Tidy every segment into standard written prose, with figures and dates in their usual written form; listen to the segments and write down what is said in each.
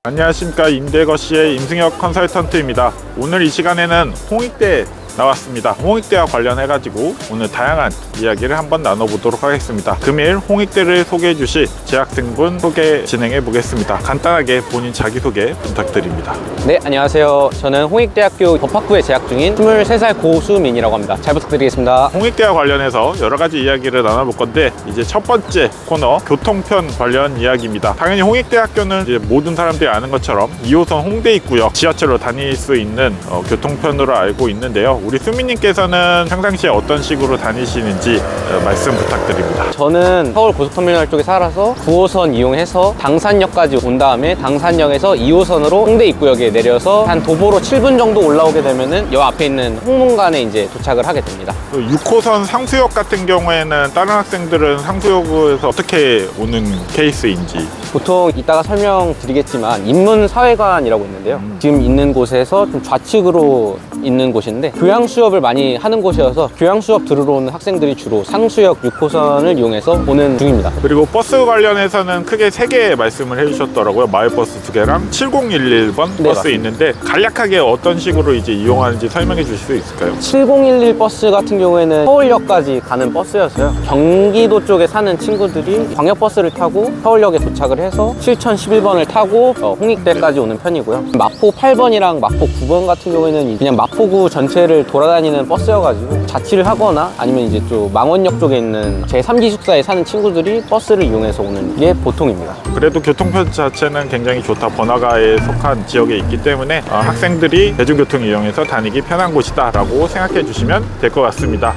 안녕하십니까, 임대거시의 임승혁 컨설턴트입니다. 오늘 이 시간에는 홍익대에 나왔습니다. 홍익대와 관련해 가지고 오늘 다양한 이야기를 한번 나눠보도록 하겠습니다. 금일 홍익대를 소개해 주실 재학생분 소개 진행해 보겠습니다. 간단하게 본인 자기소개 부탁드립니다. 네, 안녕하세요. 저는 홍익대학교 법학부에 재학 중인 23살 고수민이라고 합니다. 잘 부탁드리겠습니다. 홍익대와 관련해서 여러 가지 이야기를 나눠볼 건데, 이제 첫 번째 코너 교통편 관련 이야기입니다. 당연히 홍익대학교는 이제 모든 사람들이 아는 것처럼 2호선 홍대 입구역 지하철로 다닐 수 있는 교통편으로 알고 있는데요. 우리 수민님께서는 평상시에 어떤 식으로 다니시는지 말씀 부탁드립니다. 저는 서울 고속터미널 쪽에 살아서 9호선 이용해서 당산역까지 온 다음에 당산역에서 2호선으로 홍대 입구역에 내려서 한 도보로 7분 정도 올라오게 되면은 요 앞에 있는 홍문관에 이제 도착을 하게 됩니다. 6호선 상수역 같은 경우에는 다른 학생들은 상수역에서 어떻게 오는 케이스인지. 보통 이따가 설명드리겠지만 인문사회관이라고 있는데요. 지금 있는 곳에서 좀 좌측으로 있는 곳인데 교양 수업을 많이 하는 곳이어서 교양 수업 들으러 오는 학생들이 주로 상수역 6호선을 이용해서 오는 중입니다. 그리고 버스 관련해서는 크게 3개 말씀을 해주셨더라고요. 마을버스 2개랑 7011번 네, 버스 맞습니다. 있는데 간략하게 어떤 식으로 이제 이용하는지 설명해 주실 수 있을까요? 7011 버스 같은 경우에는 서울역까지 가는 버스였어요. 경기도 쪽에 사는 친구들이 광역버스를 타고 서울역에 도착을 해서 7011번을 타고 홍익대까지 오는 편이고요. 마포 8번이랑 마포 9번 같은 경우에는 그냥 마포구 전체를 돌아다니는 버스여가지고 자취를 하거나 아니면 이제 좀 망원역 쪽에 있는 제3기숙사에 사는 친구들이 버스를 이용해서 오는 게 보통입니다. 그래도 교통편 자체는 굉장히 좋다. 번화가에 속한 지역에 있기 때문에 학생들이 대중교통 이용해서 다니기 편한 곳이다 라고 생각해 주시면 될 것 같습니다.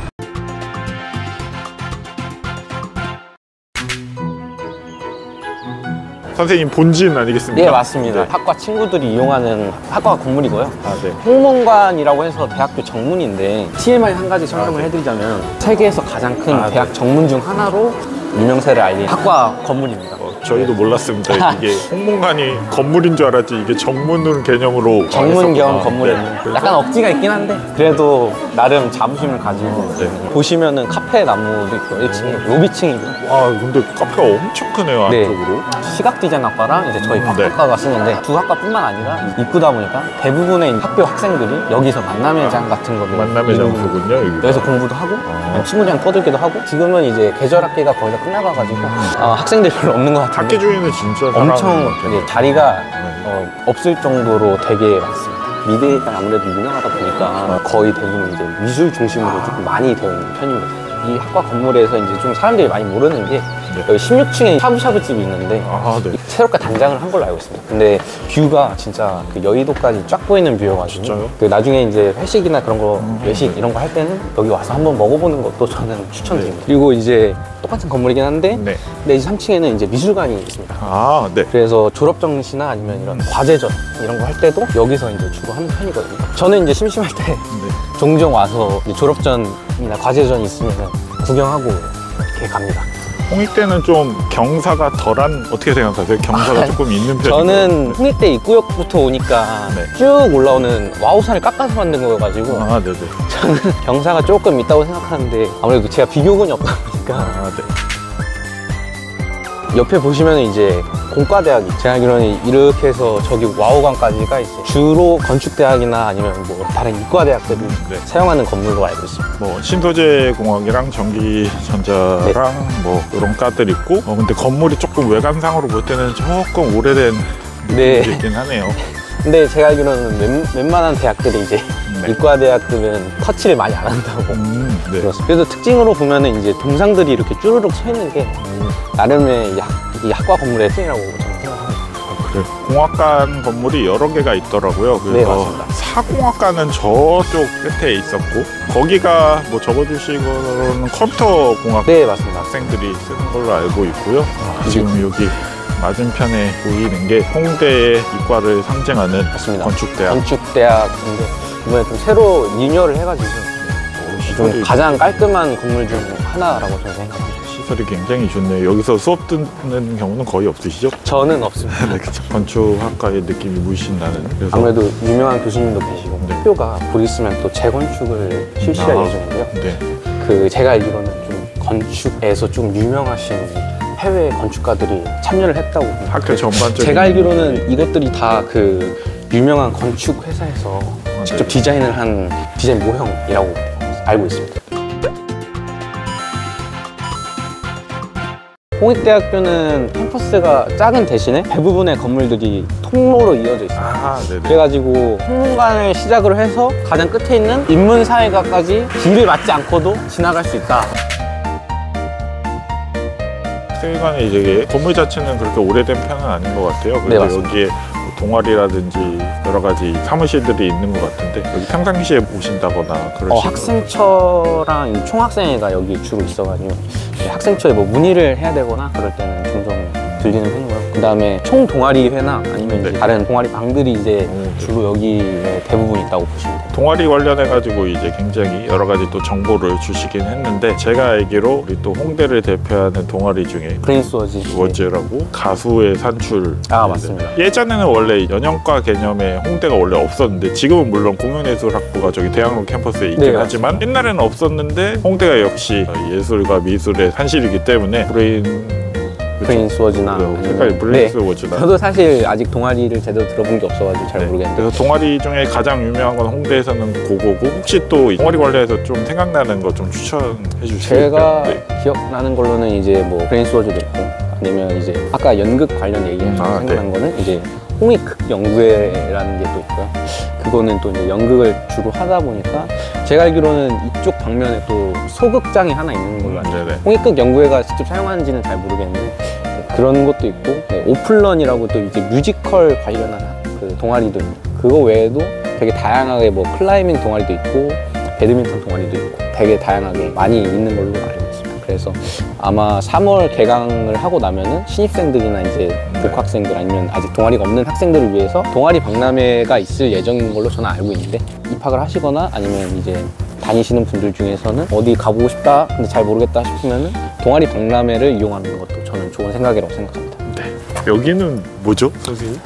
선생님 본진 아니겠습니까? 네, 맞습니다. 네. 학과 친구들이 이용하는 학과 건물이고요. 네. 홍문관이라고 해서 대학교 정문인데 TMI 한 가지 설명을 해드리자면 세계에서 가장 큰 대학 정문 중 하나로 유명세를 알린 학과 건물입니다. 저희도 몰랐습니다. 이게 홍문관이 건물인 줄 알았지 이게 정문 개념으로 정문 겸 건물이에요. 네. 약간 억지가 있긴 한데 그래도 나름 자부심을 가지고 보시면은 카페 나무도 있고 1층에 로비층이고. 근데 카페가 엄청 크네요. 안쪽으로. 시각 디자인 학과랑 이제 저희 법학과가 쓰는데 두 학과뿐만 아니라 이쁘다 보니까 대부분의 학교 학생들이 여기서 만남의 장 같은 거를 만남의 장소군요. 여기서 공부도 하고 친구들이랑 떠들기도 하고. 지금은 이제 계절 학기가 거의 다 끝나가가지고 학생들이 별로 없는 것 같아요. 학기 중에는 진짜 엄청 자리가 없을 정도로 되게 많습니다. 미대가 아무래도 유명하다 보니까 거의 대부분 이제 미술 중심으로 조금 많이 되어 있는 편입니다. 이 학과 건물에서 이제 좀 사람들이 많이 모르는 게 여기 16층에 샤브샤브 집이 있는데 새롭게 단장을 한 걸로 알고 있습니다. 근데 뷰가 진짜 그 여의도까지 쫙 보이는 뷰여가지고 그 나중에 이제 회식이나 그런 거 외식 이런 거 할 때는 여기 와서 한번 먹어보는 것도 저는 추천드립니다. 그리고 이제 똑같은 건물이긴 한데 근데 이제 3층에는 이제 미술관이 있습니다. 그래서 졸업 정시나 아니면 이런 과제전 이런 거 할 때도 여기서 이제 주로 하는 편이거든요. 저는 이제 심심할 때 종종 와서 졸업전이나 과제전이 있으면 구경하고 이렇게 갑니다. 홍익대는 좀 경사가 덜한, 어떻게 생각하세요? 경사가 조금 있는 편이에요? 저는 홍익대 입구역부터 오니까 쭉 올라오는 와우산을 깎아서 만든 거여가지고 저는 경사가 조금 있다고 생각하는데 아무래도 제가 비교군이 없다 보니까 옆에 보시면 이제 공과대학이 제가 알기로는 이렇게 해서 저기 와우관까지가 있어요. 주로 건축대학이나 아니면 뭐 다른 이과대학들이 사용하는 건물로 알고 있습니다. 뭐 신소재공학이랑 전기전자랑 뭐 이런 과들 있고 근데 건물이 조금 외관상으로 볼 때는 조금 오래된 느낌이 있긴 하네요. 근데 제가 알기로는 웬만한 대학들이 이제 이과대학들은 터치를 많이 안 한다고 들었어요. 그래서 특징으로 보면은 이제 동상들이 이렇게 쭈르륵 서 있는 게 나름의 이 학과 건물의 특징이라고 저는 생각합니다. 공학관 건물이 여러 개가 있더라고요. 그래서 사공학과는 저쪽 끝에 있었고 거기가 뭐 적어주시고는 컴퓨터 공학 학생들이 쓰는 걸로 알고 있고요. 지금 여기 맞은편에 보이는 게 홍대의 이과를 상징하는 건축대학. 건축대학인데 이번에 좀 새로 리뉴얼을 해가지고 좀 가장 깔끔한 건물 중 하나라고 저는 생각합니다. 시설이 굉장히 좋네요. 여기서 수업 듣는 경우는 거의 없으시죠? 저는 없습니다. 네, 그쵸. 건축학과의 느낌이 물씬 나는. 그래서 아무래도 유명한 교수님도 계시고 네. 학교가 곧 있으면 또 재건축을 실시할 예정인데요. 네. 그 제가 알기로는 좀 건축에서 좀 유명하신 해외 건축가들이 참여를 했다고. 학교 전반적인 제가 알기로는 이것들이 다 그 유명한 건축 회사에서 직접 디자인을 한 디자인 모형이라고 알고 있습니다. 홍익대학교는 캠퍼스가 작은 대신에 대부분의 건물들이 통로로 이어져 있어요. 아, 네네. 그래가지고 홍문관을 시작으로 해서 가장 끝에 있는 인문사회과까지 길을 맞지 않고도 지나갈 수 있다. 세계관의 이제 건물 자체는 그렇게 오래된 편은 아닌 것 같아요. 네, 그래서 맞습니다. 여기에 동아리라든지 여러 가지 사무실들이 있는 것 같은데 여기 평상시에 오신다거나 그러시면 학생처랑 이 총학생회가 여기 주로 있어가지고 학생처에 뭐 문의를 해야 되거나 그럴 때는 종종 들리는 편이고요. 그 다음에 총 동아리회나 아니면 이제 네. 다른 동아리 방들이 이제 주로 여기에 대부분 있다고 보시면 돼요. 동아리 관련해가지고 이제 굉장히 여러 가지 또 정보를 주시긴 했는데 제가 알기로 우리 또 홍대를 대표하는 동아리 중에 프린스워즈. 워즈라고 가수의 산출. 아, 맞습니다. 예전에는 원래 연영과 개념의 홍대가 원래 없었는데 지금은 물론 공연예술학부가 저기 대학로 캠퍼스에 있긴 네, 하지만 옛날에는 없었는데 홍대가 역시 예술과 미술의 산실이기 때문에 프린스워즈나 색깔이 프린스워즈나. 저도 사실 아직 동아리를 제대로 들어본 게 없어가지고 잘 모르겠는데 그래서 동아리 중에 가장 유명한 건 홍대에서는 그거고 혹시 또 동아리 관련해서 좀 생각나는 거 좀 추천해 주실까요? 제가 네. 기억나는 걸로는 이제 뭐 프린스워즈도 있고 아니면 이제 아까 연극 관련 얘기하셔서 생각난 거는 이제 홍익극연구회라는 게 또 있고요. 그거는 또 이제 연극을 주로 하다 보니까 제가 알기로는 이쪽 방면에 또 소극장이 하나 있는 걸로 알고 있어요. 네네. 홍익극연구회가 직접 사용하는지는 잘 모르겠는데 그런 것도 있고 오플런이라고 또 이제 뮤지컬 관련한 그 동아리도 있고 그거 외에도 되게 다양하게 뭐 클라이밍 동아리도 있고 배드민턴 동아리도 있고 되게 다양하게 많이 있는 걸로 알고 있습니다. 그래서 아마 3월 개강을 하고 나면은 신입생들이나 이제 복학생들 아니면 아직 동아리가 없는 학생들을 위해서 동아리 박람회가 있을 예정인 걸로 저는 알고 있는데 입학을 하시거나 아니면 이제 다니시는 분들 중에서는 어디 가보고 싶다 근데 잘 모르겠다 싶으면은 동아리 박람회를 이용하는 것도 저는 좋은 생각이라고 생각합니다. 여기는 뭐죠, 선생님?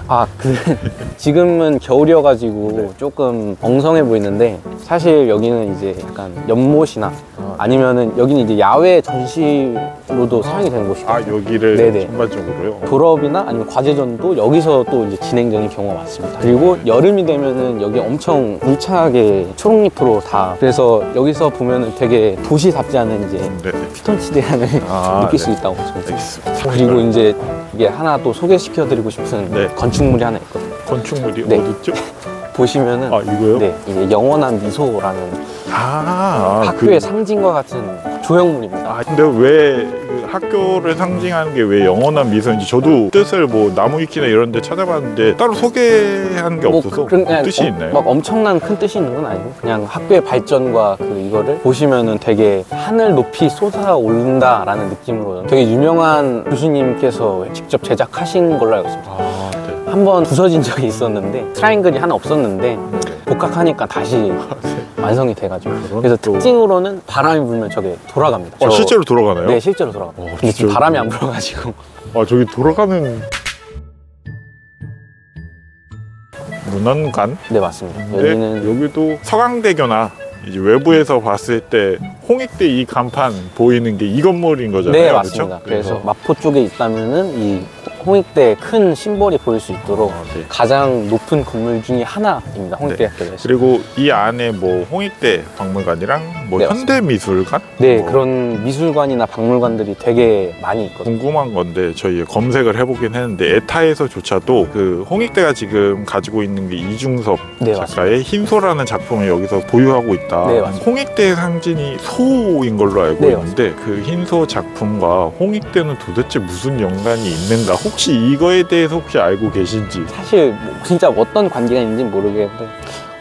지금은 겨울이어가지고 조금 엉성해 보이는데 사실 여기는 이제 약간 연못이나 아니면은 여기는 이제 야외 전시로도 사용이 되는 곳이고 여기를 네네. 전반적으로요? 졸업이나 아니면 과제전도 여기서 또 이제 진행되는 경우가 많습니다. 그리고 여름이 되면은 여기 엄청 울창하게 초록잎으로 다 그래서 여기서 보면은 되게 도시답지 않은 이제 네네. 피톤치드함을 느낄 수 있다고 저는 생각합니다. 알겠습니다. 그리고 이제 이게 하나 또 소개시켜드리고 싶은 네. 건축물이 하나 있거든요. 건축물이 네. 어딨죠? 보시면은 이거요? 네, 이제 영원한 미소라는 학교의 상징과 같은 조형물입니다. 근데 왜 그 학교를 상징하는 게 왜 영원한 미소인지 저도 뜻을 뭐 나무위키나 이런 데 찾아봤는데 따로 소개하는 게 없어서 뜻이 있나요? 막 엄청난 큰 뜻이 있는 건 아니고 그냥 학교의 발전과 그 이거를 보시면은 되게 하늘 높이 솟아오른다라는 느낌으로 되게 유명한 교수님께서 직접 제작하신 걸로 알고 있습니다. 네. 한번 부서진 적이 있었는데 트라이앵글이 하나 없었는데 복학하니까 다시 완성이 돼가지고 그래서 특징으로는 바람이 불면 저게 돌아갑니다. 실제로 돌아가나요? 네, 실제로 돌아갑니다. 근데 지금 바람이 안 불어가지고 저기 돌아가는 문헌관? 네, 맞습니다. 근데 여기는 여기도 서강대교나 이제 외부에서 봤을 때 홍익대 이 간판 보이는 게 이 건물인 거잖아요. 네, 맞습니다. 그렇죠? 그래서 마포 쪽에 있다면은 이 홍익대 큰 심벌이 보일 수 있도록 네. 가장 높은 건물 중에 하나입니다. 홍익대학교에서. 그리고 이 안에 뭐 홍익대 박물관이랑 뭐 네, 현대미술관? 네, 뭐 그런 미술관이나 박물관들이 되게 많이 있거든요. 궁금한 건데 저희 검색을 해보긴 했는데 에타에서조차도 그 홍익대가 지금 가지고 있는 게 이중섭 네, 작가의 흰소라는 작품을 여기서 보유하고 있다. 네, 맞습니다. 홍익대의 상징이 소인 걸로 알고 네, 있는데 그 흰소 작품과 홍익대는 도대체 무슨 연관이 있는가? 혹시 이거에 대해서 혹시 알고 계신지? 사실 뭐 진짜 어떤 관계가 있는지 모르겠는데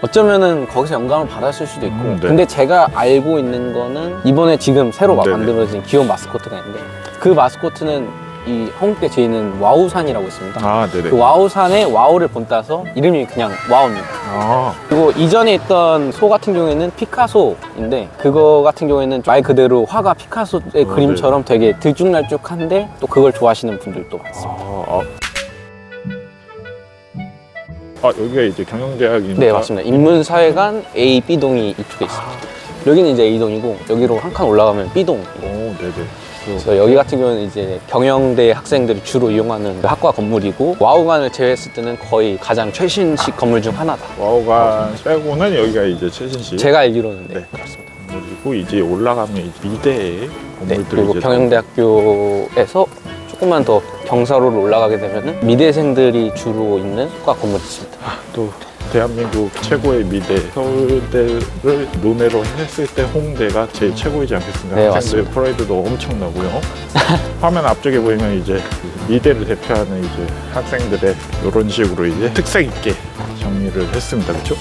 어쩌면은 거기서 영감을 받았을 수도 있고 네. 근데 제가 알고 있는 거는 이번에 지금 새로 네네. 만들어진 귀여운 마스코트가 있는데 그 마스코트는 이 홍대 뒤에 있는 와우산이라고 있습니다. 아, 네네. 그 와우산에 와우를 본따서 이름이 그냥 와우입니다. 아, 그리고 이전에 있던 소 같은 경우에는 피카소인데 그거 같은 경우에는 말 그대로 화가 피카소의 그림처럼 되게 들쭉날쭉한데 또 그걸 좋아하시는 분들도 많습니다. 여기가 이제 경영대학입니다. 네, 맞습니다. 인문사회관 A, B동이 이쪽에 있습니다. 여기는 이제 A동이고 여기로 한 칸 올라가면 B동. 오, 네네. 그래서 여기 같은 경우는 이제 경영대 학생들이 주로 이용하는 그 학과 건물이고 와우관을 제외했을 때는 거의 가장 최신식 건물 중 하나다. 와우관 빼고는 여기가 이제 최신식. 제가 알기로는 네. 그렇습니다. 그리고 이제 올라가면 이제 미대의 네, 건물들이 그리고 이제 경영대학교에서 조금만 더 경사로를 올라가게 되면은 미대생들이 주로 있는 학과 건물이 있습니다. 또 대한민국 최고의 미대 서울대를 논외로 했을 때 홍대가 제일 최고이지 않겠습니까? 네, 학생들의 맞습니다. 프라이드도 엄청나고요. 화면 앞쪽에 보이면 이제 미대를 대표하는 이제 학생들의 이런 식으로 이제 특색 있게 정리를 했습니다. 그렇죠?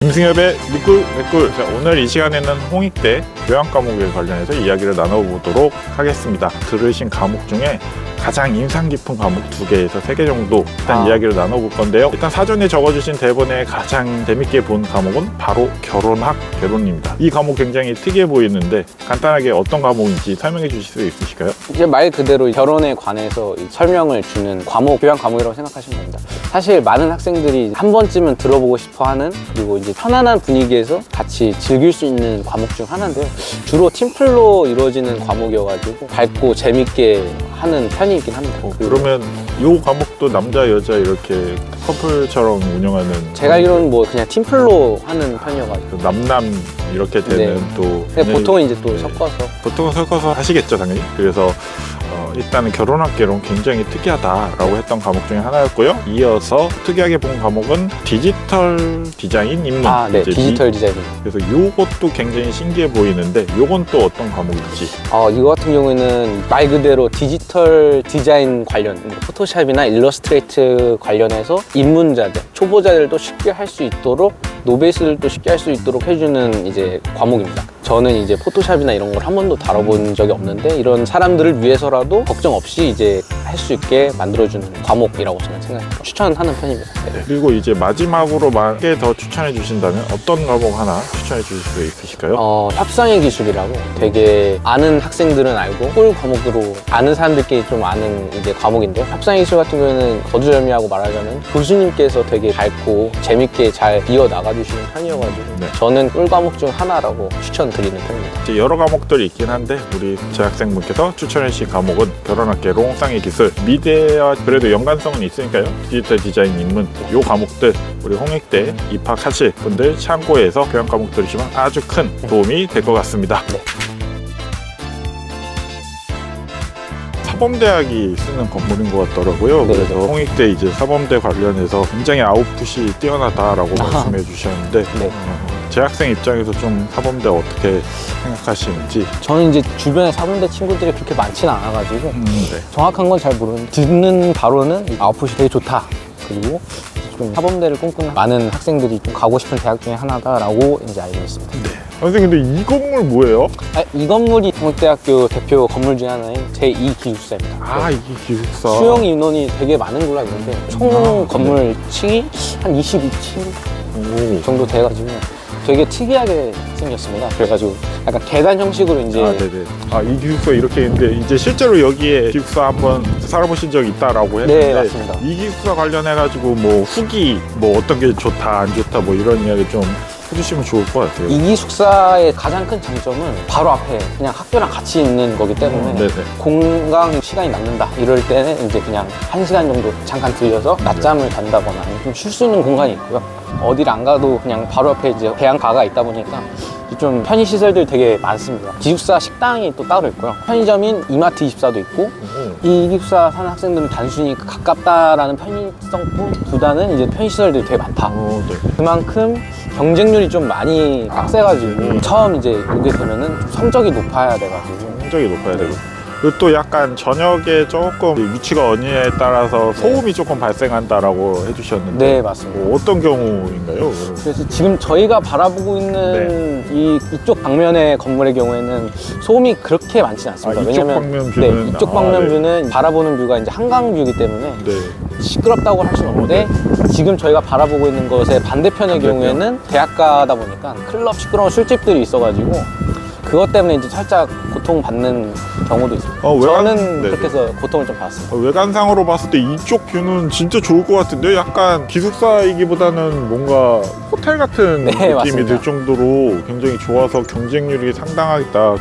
김승엽의 리꿀 맥꿀. 자, 오늘 이 시간에는 홍익대 교양 과목에 관련해서 이야기를 나눠보도록 하겠습니다. 들으신 과목 중에 가장 인상 깊은 과목 2개에서 3개 정도 일단 이야기를 나눠볼 건데요. 일단 사전에 적어주신 대본에 가장 재밌게 본 과목은 바로 결혼학 개론입니다. 이 과목 굉장히 특이해 보이는데 간단하게 어떤 과목인지 설명해 주실 수 있으실까요? 이제 말 그대로 결혼에 관해서 이 설명을 주는 과목, 교양 과목이라고 생각하시면 됩니다. 사실 많은 학생들이 한 번쯤은 들어보고 싶어 하는 그리고 이제 편안한 분위기에서 같이 즐길 수 있는 과목 중 하나인데요. 주로 팀플로 이루어지는 과목이어가지고 밝고 재밌게 하는 편이긴 합니다. 그러면 이 과목도 남자, 여자 이렇게 커플처럼 운영하는 제가 알기로는 뭐 그냥 팀플로 하는 편이어가지고 남남 이렇게 되는 네. 또 근데 보통은 이제 또 네. 섞어서 보통은 섞어서 하시겠죠 당연히. 그래서 일단은 결혼학 개론 굉장히 특이하다라고 했던 과목 중에 하나였고요. 이어서 특이하게 본 과목은 디지털 디자인 입문. 네, 이제 디지털 디자인. 그래서 요것도 굉장히 신기해 보이는데 요건 또 어떤 과목일지. 이거 같은 경우에는 말 그대로 디지털 디자인 관련 뭐 포토샵이나 일러스트레이트 관련해서 입문자들, 초보자들도 쉽게 할 수 있도록 노베이스들도 쉽게 할 수 있도록 해주는 이제 과목입니다. 저는 이제 포토샵이나 이런 걸 한 번도 다뤄본 적이 없는데 이런 사람들을 위해서라도 걱정 없이 이제 할 수 있게 만들어주는 과목이라고 저는 생각해요. 추천하는 편입니다. 네. 그리고 이제 마지막으로 만 개 더 추천해 주신다면 어떤 과목 하나 추천해 주실 수 있으실까요? 협상의 기술이라고 되게 아는 학생들은 알고 꿀 과목으로 아는 사람들끼리 좀 아는 이제 과목인데요. 협상의 기술 같은 경우에는 거두절미하고 말하자면 교수님께서 되게 밝고 재밌게 잘 이어나가주시는 편이어가지고 네. 저는 꿀 과목 중 하나라고 추천드리는 편입니다. 이제 여러 과목들이 있긴 한데 우리 재학생분께서 추천해 주신 과목은 결혼학 개론, 협상의 기술, 미대와 그래도 연관성은 있으니까요. 디지털 디자인 입문 요 과목들 우리 홍익대 입학하실 분들 참고해서 교양 과목 들으시면 아주 큰 도움이 될 것 같습니다. 네. 사범대학이 쓰는 건물인 것 같더라고요. 네, 그래서 네. 홍익대 이제 사범대 관련해서 굉장히 아웃풋이 뛰어나다라고 말씀해 주셨는데 네. 재학생 입장에서 좀 사범대 어떻게 생각하시는지. 저는 이제 주변에 사범대 친구들이 그렇게 많지는 않아가지고 네. 정확한 건 잘 모르는데 듣는 바로는 이 아웃풋이 되게 좋다. 그리고 좀 사범대를 꿈꾸는 많은 학생들이 좀 가고 싶은 대학 중에 하나다라고 이제 알고 있습니다. 네. 선생님 근데 이 건물 뭐예요? 이 건물이 동국대학교 대표 건물 중에 하나인 제2기숙사입니다. 이게 기숙사. 수용 인원이 되게 많은 걸로 알고 있는데 총 건물 층이 한 22층 정도 돼가지고 되게 특이하게 생겼습니다. 그래가지고 약간 계단 형식으로 이제 네네. 이 기숙사 이렇게 있는데 이제 실제로 여기에 기숙사 한번 살아보신 적 있다라고 했는데 네, 맞습니다. 이 기숙사 관련해가지고 뭐 후기 뭐 어떤 게 좋다 안 좋다 뭐 이런 이야기 좀 해주시면 좋을 것 같아요. 이 기숙사의 가장 큰 장점은 바로 앞에 그냥 학교랑 같이 있는 거기 때문에 네네. 공강 시간이 남는다 이럴 때는 이제 그냥 1시간 정도 잠깐 들려서 낮잠을 잔다거나 좀 쉴 수 있는 공간이 있고요. 어디를 안 가도 그냥 바로 앞에 이제 대양가가 있다 보니까 좀 편의시설들 되게 많습니다. 기숙사 식당이 또 따로 있고요. 편의점인 이마트24도 있고 이 기숙사 사는 학생들은 단순히 가깝다라는 편의성보다는 이제 편의시설들이 되게 많다. 네. 그만큼 경쟁률이 좀 많이 빡세가지고 처음 이제 오게 되면은 좀 성적이 높아야 돼가지고 성적이 높아야 되고 그리고 또 약간 저녁에 조금 위치가 어디에 따라서 소음이 조금 발생한다라고 해주셨는데 네, 맞습니다. 어떤 경우인가요? 그래서 지금 저희가 바라보고 있는 이쪽 방면의 건물의 경우에는 소음이 그렇게 많지는 않습니다. 이쪽 왜냐면 방면 뷰는 이쪽 방면 뷰는 바라보는 뷰가 이제 한강 뷰이기 때문에 네. 시끄럽다고 할 수는 없는데 지금 저희가 바라보고 있는 것의 반대편의 경우에는 대학가다 보니까 클럽 시끄러운 술집들이 있어가지고 그것 때문에 이제 살짝 고통받는 경우도 있습니다. 저는 네네. 그렇게 해서 고통을 좀 받았습니다. 외관상으로 봤을 때 이쪽 뷰는 진짜 좋을 것 같은데 약간 기숙사이기보다는 뭔가 호텔 같은 네, 느낌이 맞습니다. 들 정도로 굉장히 좋아서 경쟁률이 상당하겠다.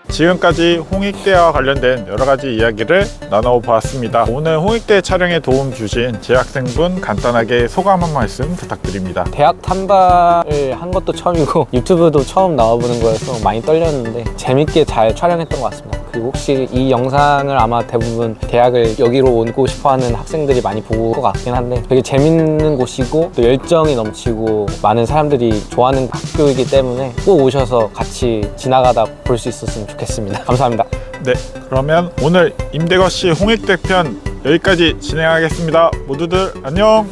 지금까지 홍익대와 관련된 여러 가지 이야기를 나눠보았습니다. 오늘 홍익대 촬영에 도움 주신 재학생분 간단하게 소감 한 말씀 부탁드립니다. 대학 탐방을 한 것도 처음이고 유튜브도 처음 나와보는 거여서 많이 떨렸는데 재밌게 잘 촬영했던 것 같습니다. 그리고 혹시 이 영상을 아마 대부분 대학을 여기로 오고 싶어하는 학생들이 많이 보고 것 같긴 한데 되게 재밌는 곳이고 또 열정이 넘치고 많은 사람들이 좋아하는 학교이기 때문에 꼭 오셔서 같이 지나가다 볼 수 있었으면 좋겠습니다. 감사합니다. 네, 그러면 오늘 임대거시 홍익대 편 여기까지 진행하겠습니다. 모두들 안녕!